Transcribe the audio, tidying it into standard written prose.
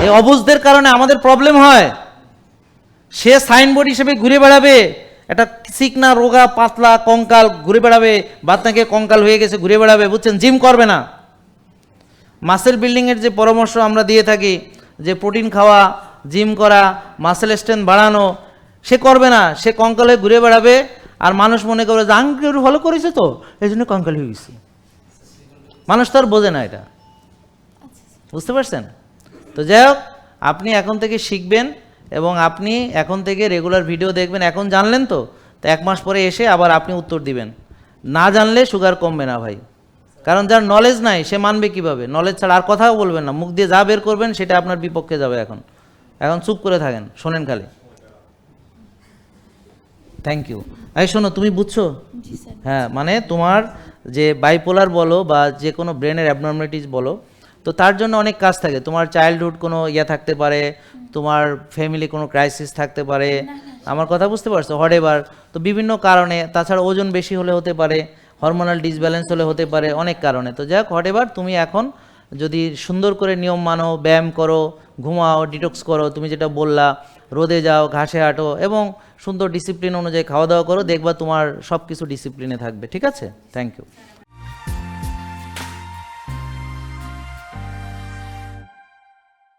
এই অবুঝদের কারণে আমাদের প্রবলেম হয়। সে সাইনবোর্ড হিসেবে ঘুরে বেড়াবে, একটা চিকনা রোগা পাতলা কঙ্কাল ঘুরে বেড়াবে, বাদ নাকি কঙ্কাল হয়ে গেছে ঘুরে বেড়াবে, বুঝছেন, জিম করবে না। মাসেল বিল্ডিংয়ের যে পরামর্শ আমরা দিয়ে থাকি যে প্রোটিন খাওয়া, জিম করা, মাসেল স্ট্রেংথ বাড়ানো, সে করবে না, সে কঙ্কাল হয়ে ঘুরে বেড়াবে। আর মানুষ মনে করবে যে আঙ্কেল ভালো করেছে তো এই জন্য কঙ্কাল হয়ে গেছি। মানুষ তো আর বোঝে না এটা, বুঝতে পারছেন? তো যাই হোক, আপনি এখন থেকে শিখবেন এবং আপনি এখন থেকে রেগুলার ভিডিও দেখবেন। এখন জানলেন তো 1 মাস পরে এসে আবার আপনি উত্তর দিবেন। না জানলে সুগার কমবে না ভাই, কারণ যার নলেজ নাই সে মানবে কিভাবে? নলেজ ছাড়া আর কথাও বলবেন না, মুখ দিয়ে যা বের করবেন সেটা আপনার বিপক্ষে যাবে। এখন চুপ করে থাকেন, শোনেন খালি। Thank you. এই শোনো, তুমি বুঝছো? হ্যাঁ, মানে তোমার যে বাইপোলার বলো বা যে কোনো ব্রেনের অ্যাবনর্মালিটিস বলো, তো তার জন্য অনেক কাজ থাকে। তোমার চাইল্ডহুড কোনো থাকতে পারে, তোমার ফ্যামিলি কোনো ক্রাইসিস থাকতে পারে, আমার কথা বুঝতে পারছো? হটেবার তো বিভিন্ন কারণে, তাছাড়া ওজন বেশি হলে হতে পারে, হরমোনাল ডিসব্যালেন্স হলে হতে পারে, অনেক কারণে। তো যাক, হটেবার তুমি এখন যদি সুন্দর করে নিয়ম মানো, ব্যায়াম করো, ঘুমাও, ডিটক্স করো, তুমি যেটা বললা, রোদে যাও, ঘাসে হাঁটো এবং সুন্দর ডিসিপ্লিন অনুযায়ী খাওয়া দাওয়া করো, দেখবা তোমার সব কিছু ডিসিপ্লিনে থাকবে। ঠিক আছে? Thank you.